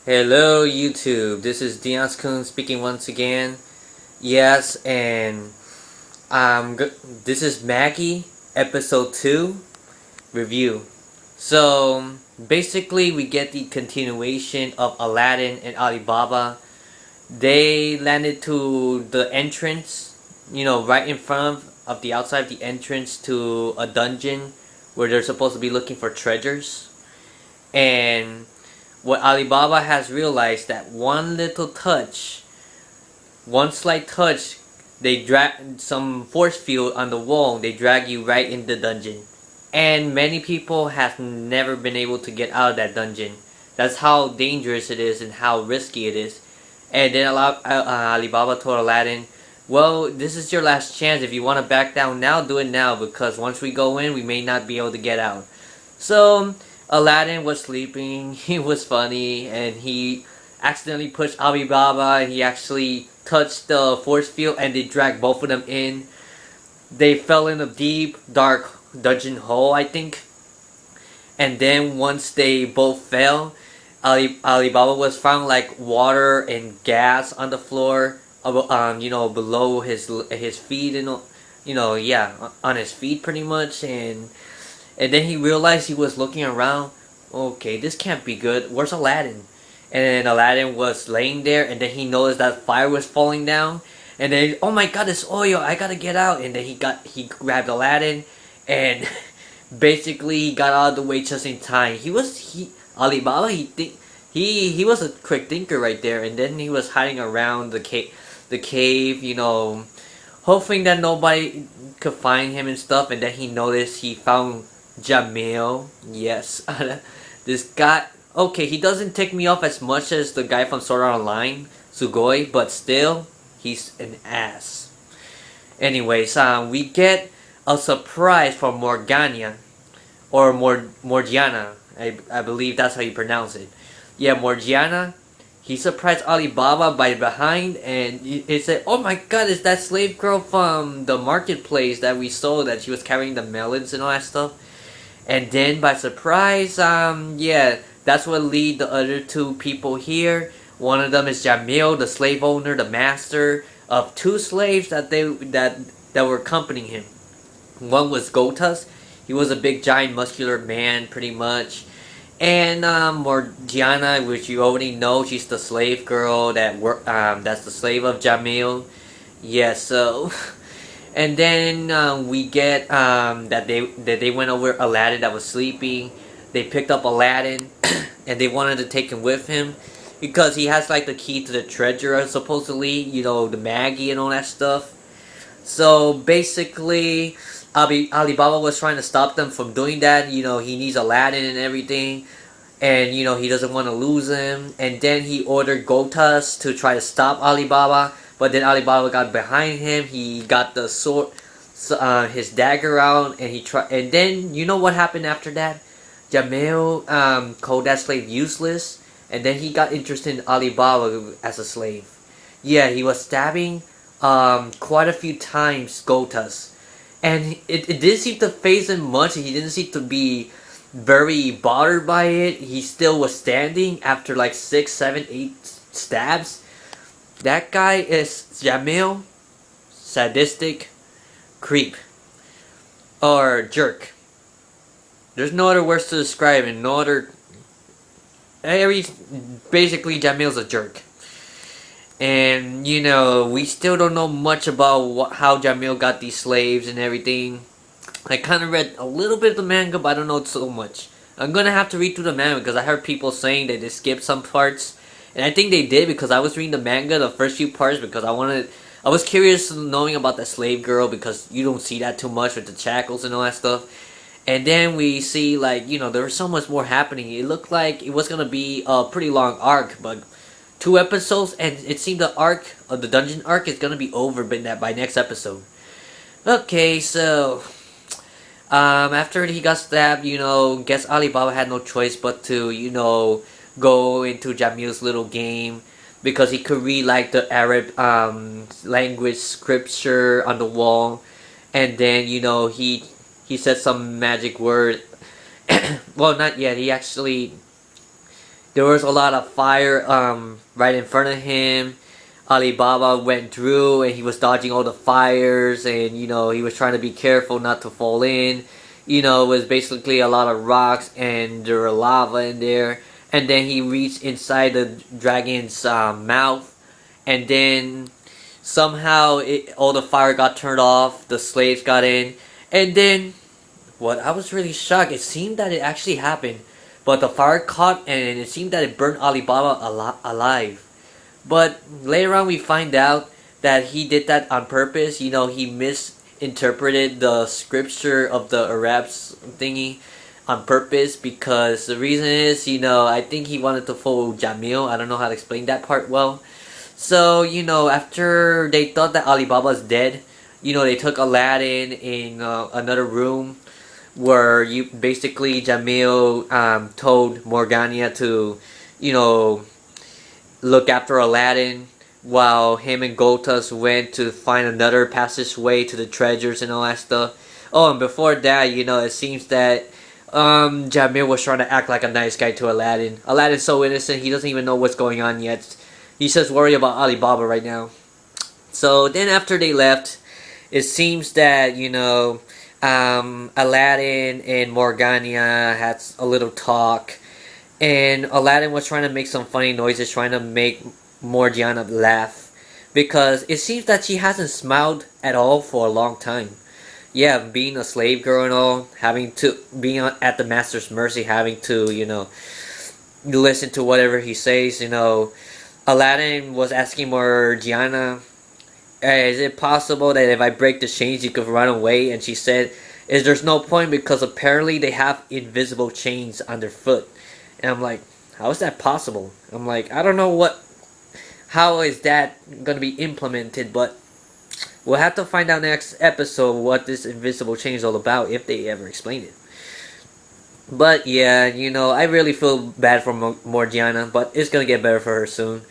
Hello YouTube, this is Denoxkun speaking once again. Yes, and this is Magi episode 2 review. So basically we get the continuation of Aladdin and Alibaba. They landed to the entrance, right in front of the outside of the entrance to a dungeon where they're supposed to be looking for treasures. And what Alibaba has realized that one little touch, one slight touch, they drag some force field on the wall, they drag you right in the dungeon. And many people have never been able to get out of that dungeon. That's how dangerous it is and how risky it is. And then Alibaba told Aladdin, well, this is your last chance. If you want to back down now, do it now, because once we go in, we may not be able to get out. So Aladdin was sleeping, he was funny, and he accidentally pushed Alibaba, and he actually touched the force field, and they dragged both of them in. They fell in a deep, dark dungeon hole, I think. And then once they both fell, Alibaba was found like water and gas on the floor, below his feet, and on his feet pretty much. And then he realized, he was looking around. Okay, this can't be good. Where's Aladdin? And then Aladdin was laying there, and then he noticed that fire was falling down. And then, oh my god, it's oil! I gotta get out! And then he grabbed Aladdin, and basically he got out of the way just in time. Alibaba, he was a quick thinker right there, and then he was hiding around the cave, hoping that nobody could find him and stuff. And then he noticed, he found Jamil. Yes. This guy, okay, he doesn't tick me off as much as the guy from Sword Art Online, Sugoi, but still, he's an ass. Anyways, we get a surprise from Morgana, or Morgiana. I believe that's how you pronounce it. Yeah, Morgiana. He surprised Alibaba by behind, and he said, "Oh my god, it's that slave girl from the marketplace that we saw, that she was carrying the melons and all that stuff." And then by surprise, that's what lead the other two people here. One of them is Jamil, the slave owner, the master of two slaves that were accompanying him. One was Goltas. He was a big, giant, muscular man, pretty much. And Morgiana, which you already know, she's the slave girl that's the slave of Jamil. Yeah, so and then we get that they went over Aladdin that was sleeping. They picked up Aladdin and they wanted to take him with him because he has like the key to the treasure, supposedly, the Magi and all that stuff. So basically, Alibaba was trying to stop them from doing that. He needs Aladdin and everything. And, he doesn't want to lose him. And then he ordered Goltas to try to stop Alibaba. But then Alibaba got behind him. He got the sword, his dagger out. And then, you know what happened after that? Jamil called that slave useless. And then he got interested in Alibaba as a slave. Yeah, he was stabbing quite a few times Goltas. And it didn't seem to faze him much. He didn't seem to be very bothered by it. He still was standing after like 6, 7, 8 stabs. That guy is Jamil, sadistic creep. Or jerk. There's no other words to describe it. Basically Jamil's a jerk. And, we still don't know much about how Jamil got these slaves and everything. I kind of read a little bit of the manga, but I don't know so much. I'm going to have to read through the manga because I heard people saying that they skipped some parts. And I think they did, because I was reading the manga, the first few parts, because I was curious knowing about the slave girl, because you don't see that too much with the shackles and all that stuff. And then we see, there was so much more happening. It looked like it was going to be a pretty long arc, but 2 episodes, and it seemed the arc of the dungeon arc is gonna be over by next episode. Okay, so after he got stabbed, guess Alibaba had no choice but to, go into Jamil's little game, because he could read like the Arab language scripture on the wall, and then he said some magic word. Well, not yet. There was a lot of fire right in front of him. Alibaba went through and he was dodging all the fires, and you know, he was trying to be careful not to fall in. You know, it was basically a lot of rocks and there were lava in there. And then he reached inside the dragon's mouth, and then somehow all the fire got turned off. The slaves got in, and then what? I was really shocked. It seemed that it actually happened, but the fire caught and it seemed that it burned Alibaba alive. But later on we find out that he did that on purpose. You know, he misinterpreted the scripture of the Arabs thingy on purpose, because the reason is, you know, I think he wanted to fool Jamil. I don't know how to explain that part well. So, you know, after they thought that Alibaba's dead, you know, they took Aladdin in another room where basically Jamil told Morgiana to, you know, look after Aladdin, while him and Goltas went to find another passageway to the treasures and all that stuff. Oh, and before that, you know, it seems that Jamil was trying to act like a nice guy to Aladdin. Aladdin's so innocent, he doesn't even know what's going on yet. He's just worried about Alibaba right now. So then after they left, it seems that, you know, Aladdin and Morgiana had a little talk. And Aladdin was trying to make some funny noises, trying to make Morgiana laugh, because it seems that she hasn't smiled at all for a long time. Yeah, being a slave girl and all, having to being at the master's mercy, having to, you know, listen to whatever he says. You know, Aladdin was asking Morgiana, is it possible that if I break the chains you could run away? And she said, there's no point, because apparently they have invisible chains on their foot. And I'm like, how is that possible? I'm like, I don't know how is that going to be implemented, but we'll have to find out next episode what this invisible chain is all about, if they ever explain it. But yeah, you know, I really feel bad for Morgiana, but it's going to get better for her soon.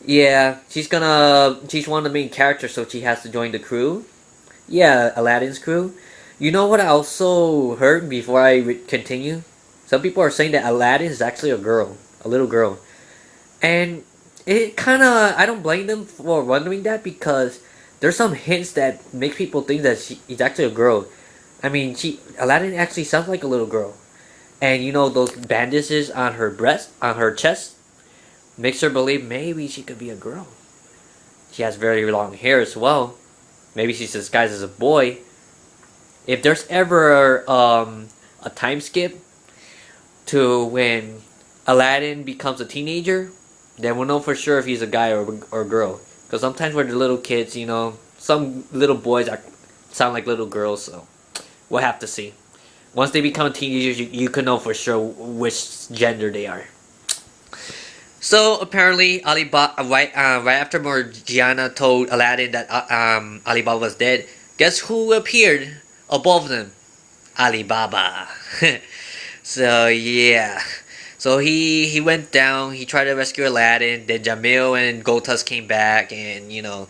Yeah, she's one of the main characters, so she has to join the crew. Yeah, Aladdin's crew. You know what I also heard before I continue? Some people are saying that Aladdin is actually a girl, a little girl. And it kind of, I don't blame them for wondering that, because there's some hints that make people think that she's actually a girl. I mean, Aladdin actually sounds like a little girl. And you know, those bandages on her chest, makes her believe maybe she could be a girl. She has very long hair as well. Maybe she's disguised as a boy. If there's ever a time skip to when Aladdin becomes a teenager, then we'll know for sure if he's a guy or a girl. Because sometimes when they're little kids, you know, some little boys sound like little girls, so we'll have to see. Once they become teenagers, you can know for sure which gender they are. So apparently, Alibaba right after Morgiana told Aladdin that Alibaba was dead, guess who appeared above them? Alibaba. So yeah, so he went down. He tried to rescue Aladdin. Then Jamil and Goltas came back, and you know,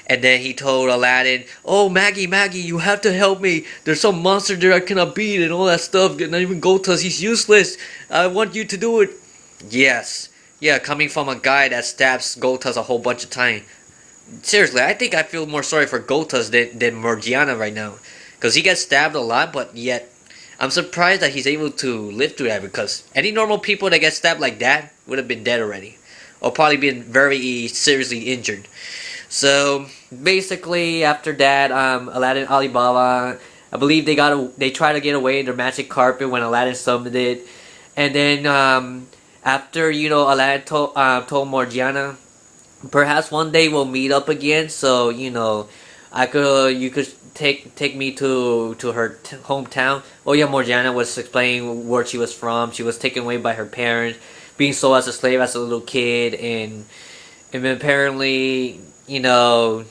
and then he told Aladdin, "Oh, Maggie, you have to help me. There's some monster there I cannot beat, and all that stuff. Not even Goltas, he's useless. I want you to do it." Yes, yeah, coming from a guy that stabs Goltas a whole bunch of time. Seriously, I think I feel more sorry for Goltas than Morgiana right now, because he gets stabbed a lot, but yet I'm surprised that he's able to live through that, because any normal people that get stabbed like that would have been dead already, or probably been very seriously injured. So basically, after that, Aladdin and Alibaba, I believe they try to get away in their magic carpet when Aladdin summoned it, and then after, you know, Aladdin told Morgiana, perhaps one day we'll meet up again. So you know, you could take me to her hometown. Oh yeah, Morgiana was explaining where she was from. She was taken away by her parents, being sold as a slave as a little kid, and apparently, you know,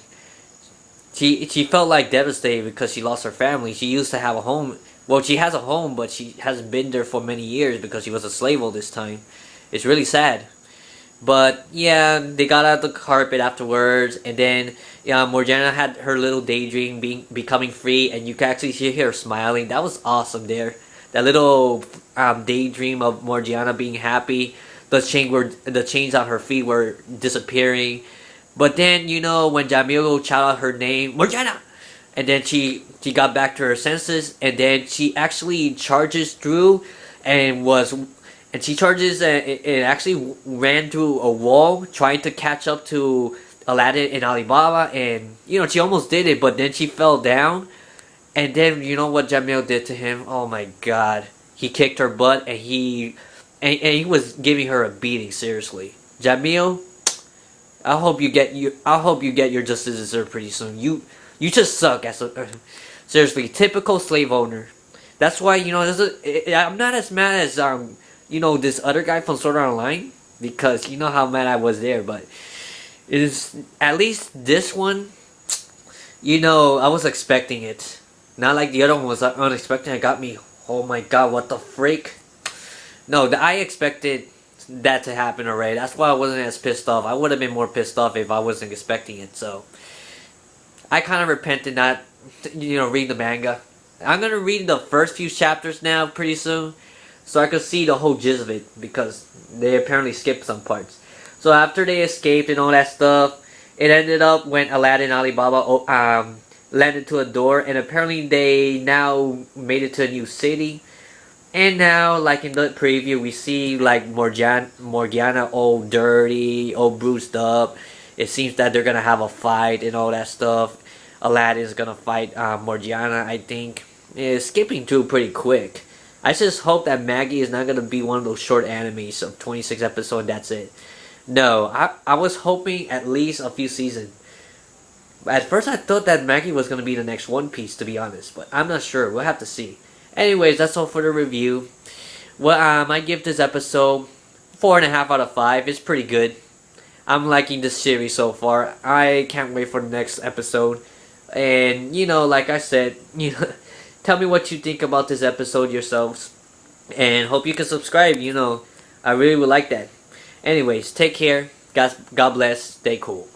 she felt like devastated because she lost her family. She used to have a home. Well, she has a home, but she hasn't been there for many years because she was a slave all this time. It's really sad. But yeah, they got out the carpet afterwards, and then Morgiana had her little daydream becoming free, and you can actually see her smiling. That was awesome there. That little daydream of Morgiana being happy the chains on her feet were disappearing. But then, you know, when Jamil shouted out her name, Morgiana, and then she got back to her senses, and then she actually charges through and she charges and actually ran through a wall trying to catch up to Aladdin and Alibaba, and you know, she almost did it, but then she fell down. And then you know what Jamil did to him? Oh my god. He kicked her butt, and he was giving her a beating, seriously. Jamil, I hope you get your just deserved pretty soon. You just suck as a seriously, typical slave owner. That's why, you know, I'm not as mad as you know, this other guy from Sword Art Online, because you know how mad I was there, but it is at least this one, you know, I was expecting it. Not like the other one was unexpected. It got me. Oh my god, what the freak? No, I expected that to happen already. That's why I wasn't as pissed off. I would have been more pissed off if I wasn't expecting it. So I kind of repented not, you know, reading the manga. I'm gonna read the first few chapters now pretty soon, so I could see the whole gist of it, because they apparently skipped some parts. So after they escaped and all that stuff, it ended up when Aladdin and Alibaba landed to a door, and apparently they now made it to a new city. And now, like in the preview, we see like Morgiana all dirty, all bruised up. It seems that they're gonna have a fight and all that stuff. Aladdin's gonna fight Morgiana, I think. It's skipping through pretty quick. I just hope that Magi is not gonna be one of those short animes of 26 episodes. That's it. No, I was hoping at least a few seasons. At first, I thought that Magi was gonna be the next One Piece, to be honest, but I'm not sure. We'll have to see. Anyways, that's all for the review. Well, I give this episode 4.5 out of 5. It's pretty good. I'm liking this series so far. I can't wait for the next episode. And you know, like I said, you know, tell me what you think about this episode yourselves, and hope you can subscribe. You know, I really would like that. Anyways, take care. God bless. Stay cool.